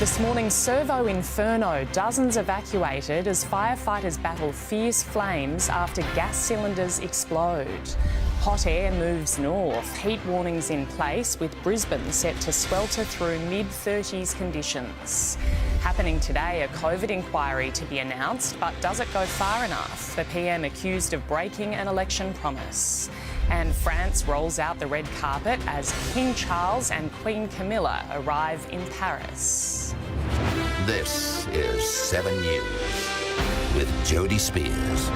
This morning's Servo Inferno, dozens evacuated as firefighters battle fierce flames after gas cylinders explode. Hot air moves north, heat warnings in place with Brisbane set to swelter through mid-30s conditions. Happening today, a COVID inquiry to be announced, but does it go far enough? The PM accused of breaking an election promise. And France rolls out the red carpet as King Charles and Queen Camilla arrive in Paris. This is 7 News with Jody Spears.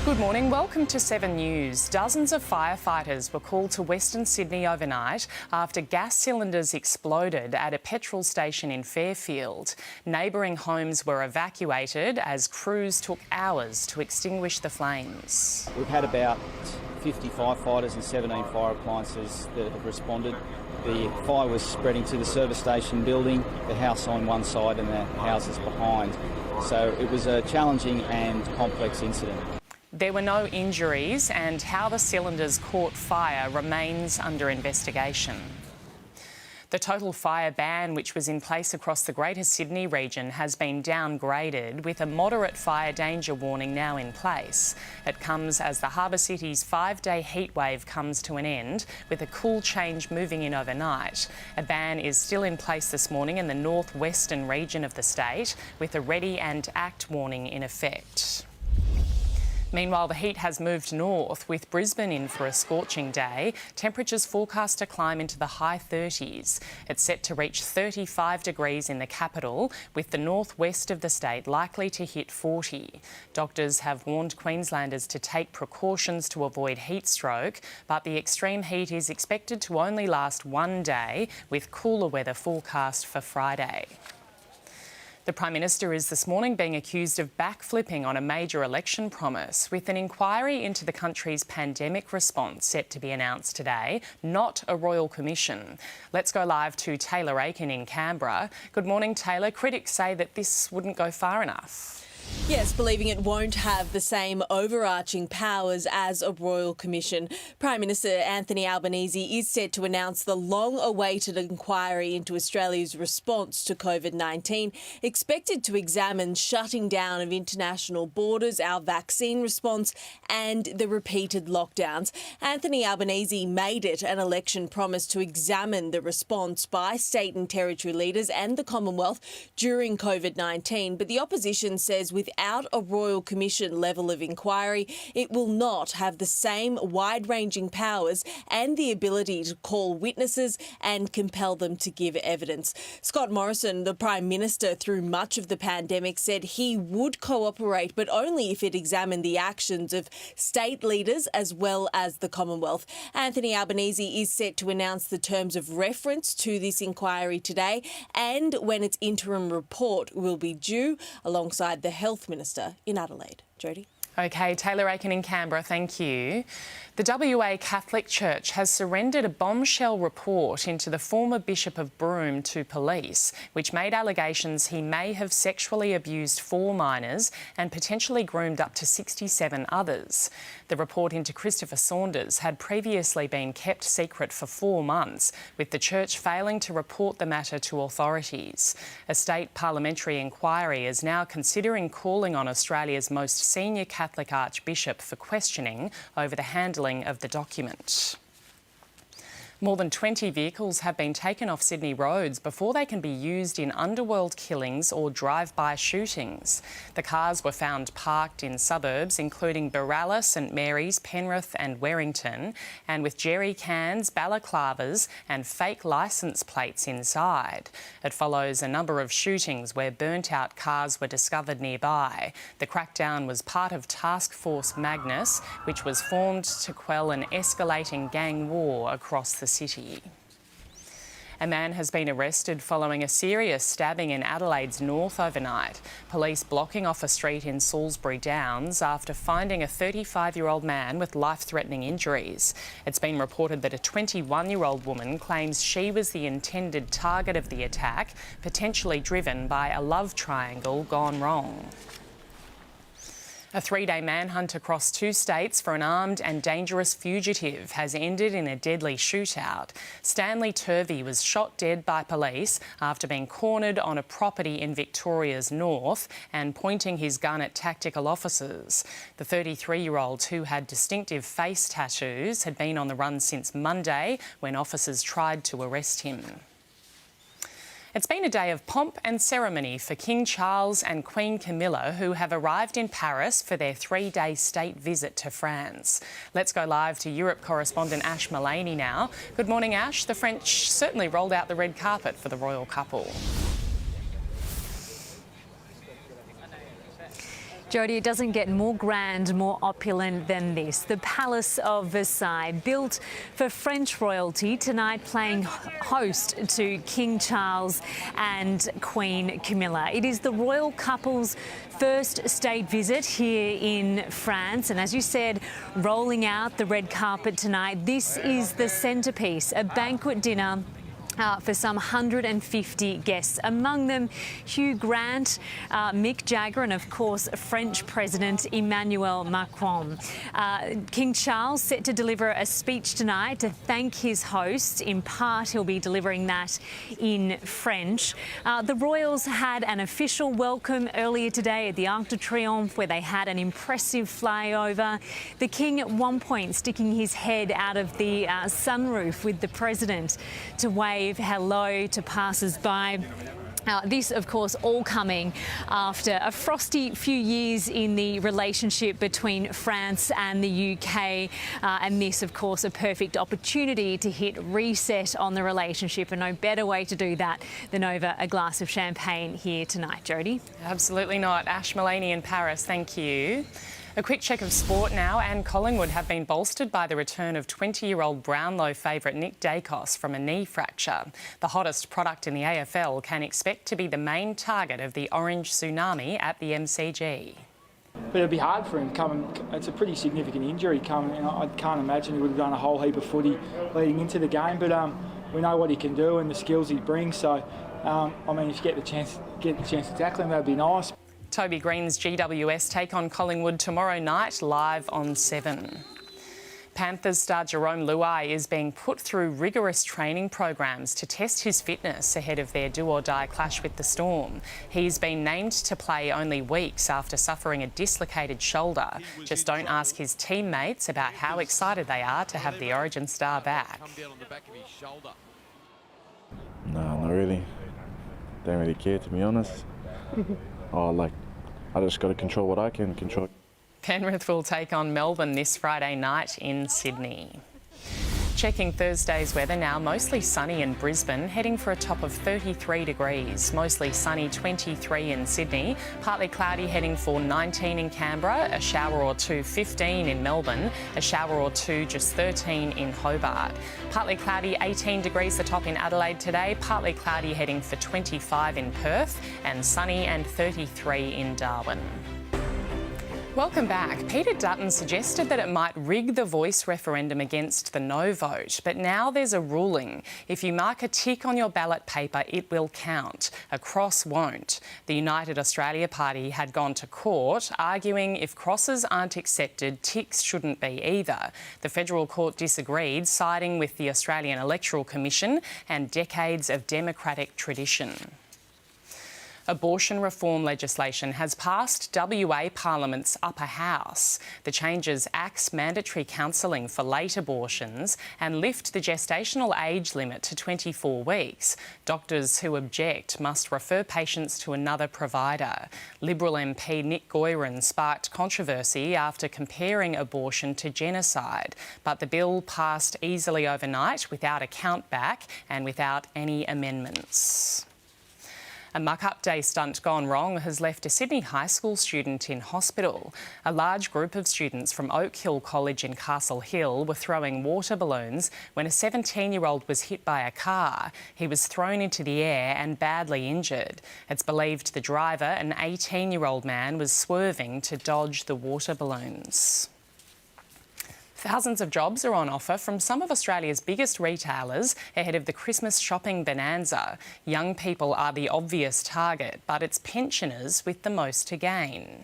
Good morning, welcome to 7 News. Dozens of firefighters were called to Western Sydney overnight after gas cylinders exploded at a petrol station in Fairfield. Neighbouring homes were evacuated as crews took hours to extinguish the flames. We've had about 50 firefighters and 17 fire appliances that have responded. The fire was spreading to the service station building, the house on one side and the houses behind. So it was a challenging and complex incident. There were no injuries, and how the cylinders caught fire remains under investigation. The total fire ban, which was in place across the Greater Sydney region, has been downgraded, with a moderate fire danger warning now in place. It comes as the Harbour City's 5-day heatwave comes to an end, with a cool change moving in overnight. A ban is still in place this morning in the northwestern region of the state, with a ready and act warning in effect. Meanwhile, the heat has moved north, with Brisbane in for a scorching day. Temperatures forecast to climb into the high 30s. It's set to reach 35 degrees in the capital, with the northwest of the state likely to hit 40. Doctors have warned Queenslanders to take precautions to avoid heat stroke, but the extreme heat is expected to only last one day, with cooler weather forecast for Friday. The Prime Minister is this morning being accused of backflipping on a major election promise, with an inquiry into the country's pandemic response set to be announced today, not a royal commission. Let's go live to Taylor Aiken in Canberra. Good morning, Taylor. Critics say that this wouldn't go far enough. Yes, believing it won't have the same overarching powers as a royal commission. Prime Minister Anthony Albanese is set to announce the long-awaited inquiry into Australia's response to COVID-19, expected to examine shutting down of international borders, our vaccine response and the repeated lockdowns. Anthony Albanese made it an election promise to examine the response by state and territory leaders and the Commonwealth during COVID-19, but the opposition says without a Royal Commission level of inquiry, it will not have the same wide-ranging powers and the ability to call witnesses and compel them to give evidence. Scott Morrison, the Prime Minister through much of the pandemic, said he would cooperate, but only if it examined the actions of state leaders as well as the Commonwealth. Anthony Albanese is set to announce the terms of reference to this inquiry today and when its interim report will be due, alongside the Health Minister in Adelaide. Jody? OK, Taylor Aiken in Canberra, thank you. The WA Catholic Church has surrendered a bombshell report into the former Bishop of Broome to police, which made allegations he may have sexually abused 4 minors and potentially groomed up to 67 others. The report into Christopher Saunders had previously been kept secret for 4 months, with the church failing to report the matter to authorities. A state parliamentary inquiry is now considering calling on Australia's most senior Catholic Archbishop for questioning over the handling of the document. More than 20 vehicles have been taken off Sydney roads before they can be used in underworld killings or drive-by shootings. The cars were found parked in suburbs including Berala, St Mary's, Penrith and Werrington, and with jerry cans, balaclavas and fake licence plates inside. It follows a number of shootings where burnt-out cars were discovered nearby. The crackdown was part of Task Force Magnus, which was formed to quell an escalating gang war across the city. A man has been arrested following a serious stabbing in Adelaide's north overnight. Police blocking off a street in Salisbury Downs after finding a 35-year-old man with life-threatening injuries. It's been reported that a 21-year-old woman claims she was the intended target of the attack, potentially driven by a love triangle gone wrong. A three-day manhunt across 2 states for an armed and dangerous fugitive has ended in a deadly shootout. Stanley Turvey was shot dead by police after being cornered on a property in Victoria's north and pointing his gun at tactical officers. The 33-year-old, who had distinctive face tattoos, had been on the run since Monday when officers tried to arrest him. It's been a day of pomp and ceremony for King Charles and Queen Camilla, who have arrived in Paris for their 3-day state visit to France. Let's go live to Europe correspondent Ash Mullaney now. Good morning, Ash. The French certainly rolled out the red carpet for the royal couple. Jodie, it doesn't get more grand, more opulent than this. The Palace of Versailles, built for French royalty, tonight playing host to King Charles and Queen Camilla. It is the royal couple's first state visit here in France, and as you said, rolling out the red carpet tonight. This is the centrepiece, a banquet dinner for some 150 guests, among them Hugh Grant, Mick Jagger and, of course, French President Emmanuel Macron. King Charles set to deliver a speech tonight to thank his hosts. In part, he'll be delivering that in French. The royals had an official welcome earlier today at the Arc de Triomphe, where they had an impressive flyover. The king at one point sticking his head out of the sunroof with the president to wave hello to passers-by. This, of course, all coming after a frosty few years in the relationship between France and the UK. And this, of course, a perfect opportunity to hit reset on the relationship. And no better way to do that than over a glass of champagne here tonight, Jodie. Absolutely not. Ash Mullaney in Paris, thank you. A quick check of sport now, and Collingwood have been bolstered by the return of 20-year-old Brownlow favourite Nick Dacos from a knee fracture. The hottest product in the AFL can expect to be the main target of the Orange Tsunami at the MCG. But it'll be hard for him coming. It's a pretty significant injury coming. I can't imagine he would have done a whole heap of footy leading into the game. But we know what he can do and the skills he brings. So, I mean, if you get the chance to tackle him, that'd be nice. Toby Green's GWS take on Collingwood tomorrow night, live on 7. Panthers star Jerome Luai is being put through rigorous training programs to test his fitness ahead of their do-or-die clash with the Storm. He's been named to play only weeks after suffering a dislocated shoulder. Just don't ask his teammates about how excited they are to have the Origin star back. No, not really. Don't really care, to be honest. I just got to control what I can control. Penrith will take on Melbourne this Friday night in Sydney. Checking Thursday's weather now, mostly sunny in Brisbane, heading for a top of 33 degrees. Mostly sunny 23 in Sydney, partly cloudy heading for 19 in Canberra, a shower or two 15 in Melbourne, a shower or two just 13 in Hobart. Partly cloudy 18 degrees the top in Adelaide today, partly cloudy heading for 25 in Perth, and sunny and 33 in Darwin. Welcome back. Peter Dutton suggested that it might rig the Voice referendum against the no vote, but now there's a ruling. If you mark a tick on your ballot paper, it will count. A cross won't. The United Australia Party had gone to court, arguing if crosses aren't accepted, ticks shouldn't be either. The federal court disagreed, siding with the Australian Electoral Commission and decades of democratic tradition. Abortion reform legislation has passed WA Parliament's upper house. The changes axe mandatory counselling for late abortions and lift the gestational age limit to 24 weeks. Doctors who object must refer patients to another provider. Liberal MP Nick Goiran sparked controversy after comparing abortion to genocide, but the bill passed easily overnight without a countback and without any amendments. A muck-up day stunt gone wrong has left a Sydney high school student in hospital. A large group of students from Oak Hill College in Castle Hill were throwing water balloons when a 17-year-old was hit by a car. He was thrown into the air and badly injured. It's believed the driver, an 18-year-old man, was swerving to dodge the water balloons. Thousands of jobs are on offer from some of Australia's biggest retailers ahead of the Christmas shopping bonanza. Young people are the obvious target, but it's pensioners with the most to gain.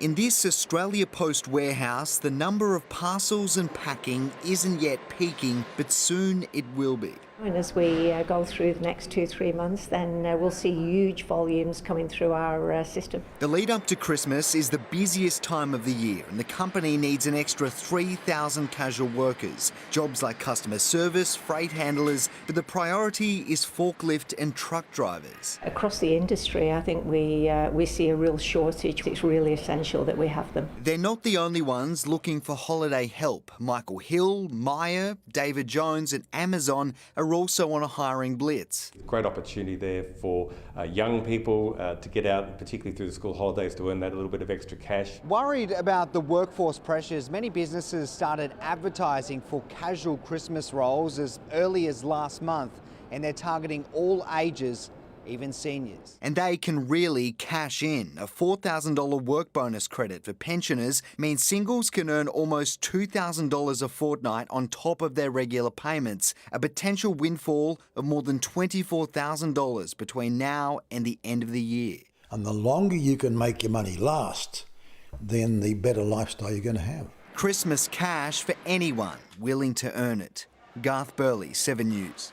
In this Australia Post warehouse, the number of parcels and packing isn't yet peaking, but soon it will be. And as we go through the next 2-3 months, then we'll see huge volumes coming through our system. The lead up to Christmas is the busiest time of the year, and the company needs an extra 3,000 casual workers. Jobs like customer service, freight handlers, but the priority is forklift and truck drivers. Across the industry, I think we see a real shortage. It's really essential that we have them. They're not the only ones looking for holiday help. Michael Hill, Myer, David Jones and Amazon are also on a hiring blitz. Great opportunity there for young people to get out, particularly through the school holidays, to earn that little bit of extra cash. Worried about the workforce pressures, many businesses started advertising for casual Christmas roles as early as last month, and they're targeting all ages, even seniors. And they can really cash in. A $4,000 work bonus credit for pensioners means singles can earn almost $2,000 a fortnight on top of their regular payments, a potential windfall of more than $24,000 between now and the end of the year. And the longer you can make your money last, then the better lifestyle you're going to have. Christmas cash for anyone willing to earn it. Garth Burley, 7 News.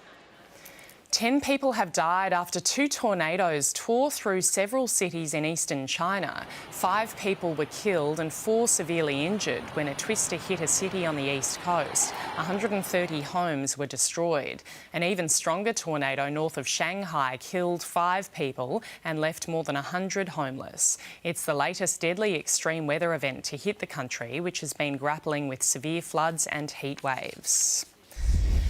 10 people have died after 2 tornadoes tore through several cities in eastern China. 5 people were killed and 4 severely injured when a twister hit a city on the east coast. 130 homes were destroyed. An even stronger tornado north of Shanghai killed 5 people and left more than 100 homeless. It's the latest deadly extreme weather event to hit the country, which has been grappling with severe floods and heat waves.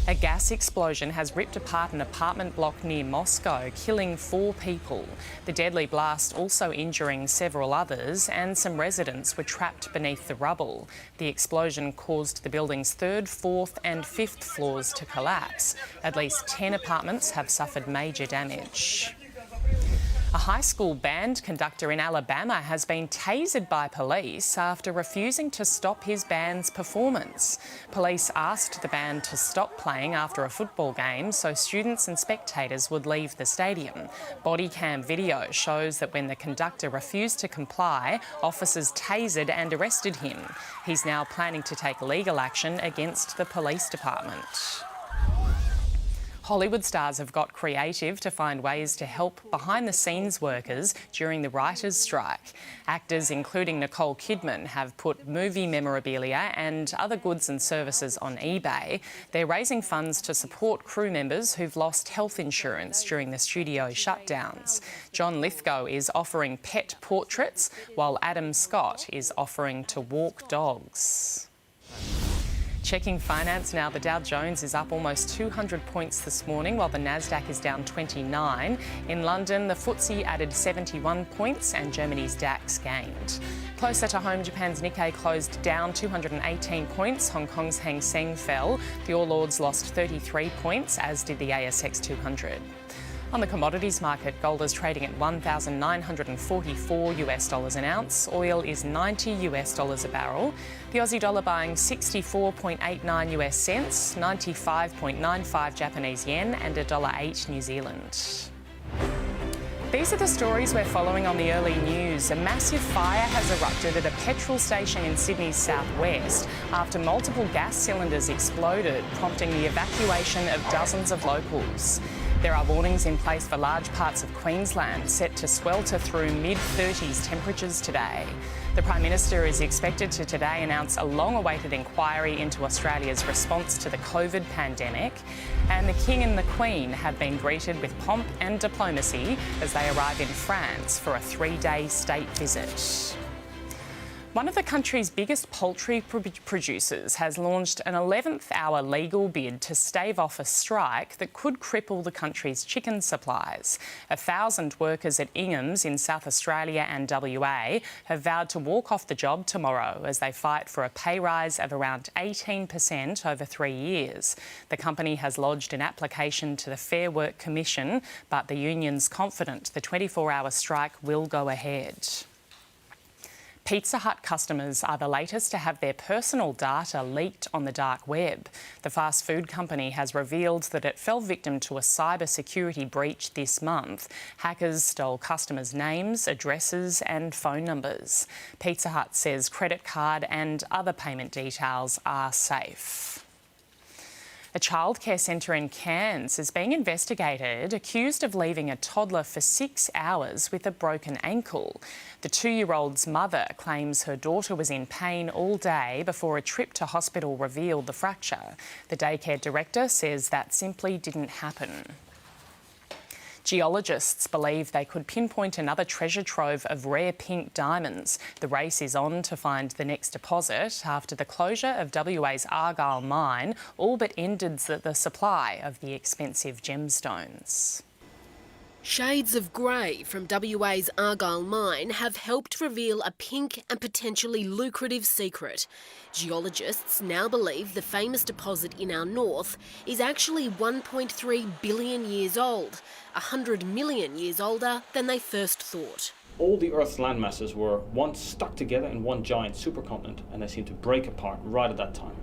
A gas explosion has ripped apart an apartment block near Moscow, killing 4 people. The deadly blast also injuring several others, and some residents were trapped beneath the rubble. The explosion caused the building's 3rd, 4th and 5th floors to collapse. At least 10 apartments have suffered major damage. A high school band conductor in Alabama has been tasered by police after refusing to stop his band's performance. Police asked the band to stop playing after a football game so students and spectators would leave the stadium. Body cam video shows that when the conductor refused to comply, officers tasered and arrested him. He's now planning to take legal action against the police department. Hollywood stars have got creative to find ways to help behind-the-scenes workers during the writers' strike. Actors, including Nicole Kidman, have put movie memorabilia and other goods and services on eBay. They're raising funds to support crew members who've lost health insurance during the studio shutdowns. John Lithgow is offering pet portraits, while Adam Scott is offering to walk dogs. Checking finance now, the Dow Jones is up almost 200 points this morning, while the Nasdaq is down 29. In London, the FTSE added 71 points and Germany's DAX gained. Closer to home, Japan's Nikkei closed down 218 points. Hong Kong's Hang Seng fell. The All Ords lost 33 points, as did the ASX 200. On the commodities market, gold is trading at $1,944 an ounce. Oil is $90 a barrel. The Aussie dollar buying 64.89 US cents, 95.95 Japanese yen, and $1.08 New Zealand. These are the stories we're following on the early news. A massive fire has erupted at a petrol station in Sydney's southwest after multiple gas cylinders exploded, prompting the evacuation of dozens of locals. There are warnings in place for large parts of Queensland, set to swelter through mid-30s temperatures today. The Prime Minister is expected to today announce a long-awaited inquiry into Australia's response to the COVID pandemic. And the King and the Queen have been greeted with pomp and diplomacy as they arrive in France for a 3-day state visit. One of the country's biggest poultry producers has launched an 11th hour legal bid to stave off a strike that could cripple the country's chicken supplies. 1,000 workers at Ingham's in South Australia and WA have vowed to walk off the job tomorrow as they fight for a pay rise of around 18% over 3 years. The company has lodged an application to the Fair Work Commission, but the union's confident the 24-hour strike will go ahead. Pizza Hut customers are the latest to have their personal data leaked on the dark web. The fast food company has revealed that it fell victim to a cybersecurity breach this month. Hackers stole customers' names, addresses and phone numbers. Pizza Hut says credit card and other payment details are safe. A childcare centre in Cairns is being investigated, accused of leaving a toddler for 6 hours with a broken ankle. The 2-year-old's mother claims her daughter was in pain all day before a trip to hospital revealed the fracture. The daycare director says that simply didn't happen. Geologists believe they could pinpoint another treasure trove of rare pink diamonds. The race is on to find the next deposit after the closure of WA's Argyle mine all but ended the supply of the expensive gemstones. Shades of grey from WA's Argyle mine have helped reveal a pink and potentially lucrative secret. Geologists now believe the famous deposit in our north is actually 1.3 billion years old, 100 million years older than they first thought. All the Earth's landmasses were once stuck together in one giant supercontinent, and they seemed to break apart right at that time.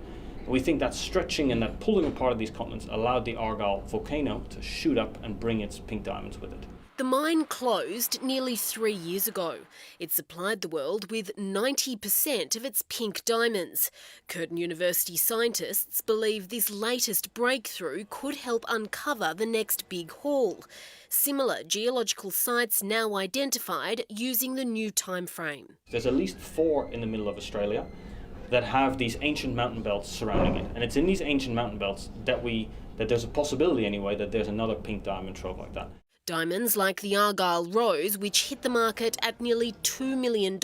We think that stretching and that pulling apart of these continents allowed the Argyle volcano to shoot up and bring its pink diamonds with it. The mine closed nearly 3 years ago. It supplied the world with 90% of its pink diamonds. Curtin University scientists believe this latest breakthrough could help uncover the next big haul. Similar geological sites now identified using the new time frame. There's at least 4 in the middle of Australia that have these ancient mountain belts surrounding it. And it's in these ancient mountain belts that there's a possibility anyway that there's another pink diamond trove like that. Diamonds like the Argyle Rose, which hit the market at nearly $2 million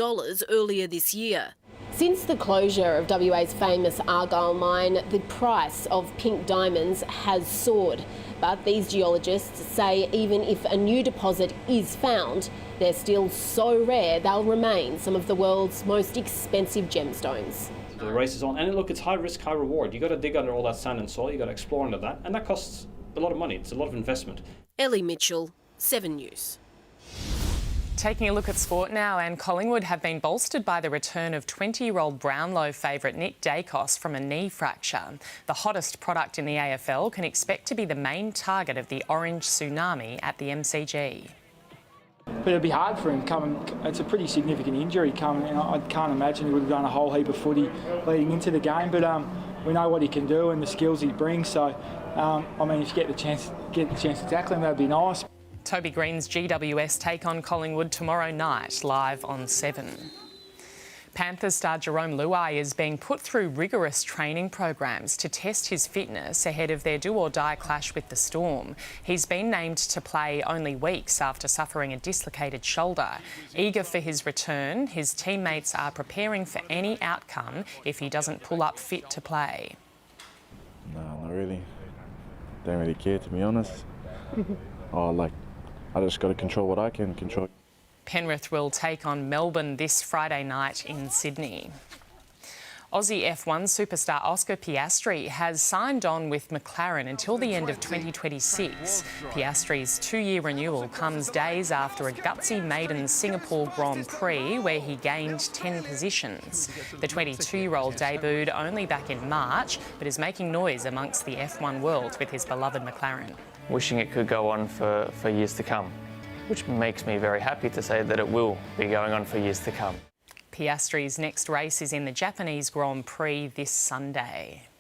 earlier this year. Since the closure of WA's famous Argyle mine, the price of pink diamonds has soared. But these geologists say even if a new deposit is found, they're still so rare they'll remain some of the world's most expensive gemstones. The race is on, and look, it's high risk, high reward. You've got to dig under all that sand and soil, you've got to explore under that, and that costs a lot of money. It's a lot of investment. Ellie Mitchell, 7 News. Taking a look at sport now, and Collingwood have been bolstered by the return of 20-year-old Brownlow favourite Nick Dacos from a knee fracture. The hottest product in the AFL can expect to be the main target of the orange tsunami at the MCG. But it'd be hard for him coming. It's a pretty significant injury coming, and I can't imagine he would have done a whole heap of footy leading into the game. But we know what he can do and the skills he brings. So, I mean, if you get the chance to tackle him, that'd be nice. Toby Green's GWS take on Collingwood tomorrow night, live on 7. Panthers star Jerome Luai is being put through rigorous training programs to test his fitness ahead of their do-or-die clash with the Storm. He's been named to play only weeks after suffering a dislocated shoulder. Eager for his return, his teammates are preparing for any outcome if he doesn't pull up fit to play. No, not really. Don't really care, to be honest. I just got to control what I can control. Penrith will take on Melbourne this Friday night in Sydney. Aussie F1 superstar Oscar Piastri has signed on with McLaren until the end of 2026. Piastri's 2-year renewal comes days after a gutsy maiden Singapore Grand Prix where he gained 10 positions. The 22-year-old debuted only back in March, but is making noise amongst the F1 world with his beloved McLaren. Wishing it could go on for years to come, which makes me very happy to say that it will be going on for years to come. Piastri's next race is in the Japanese Grand Prix this Sunday.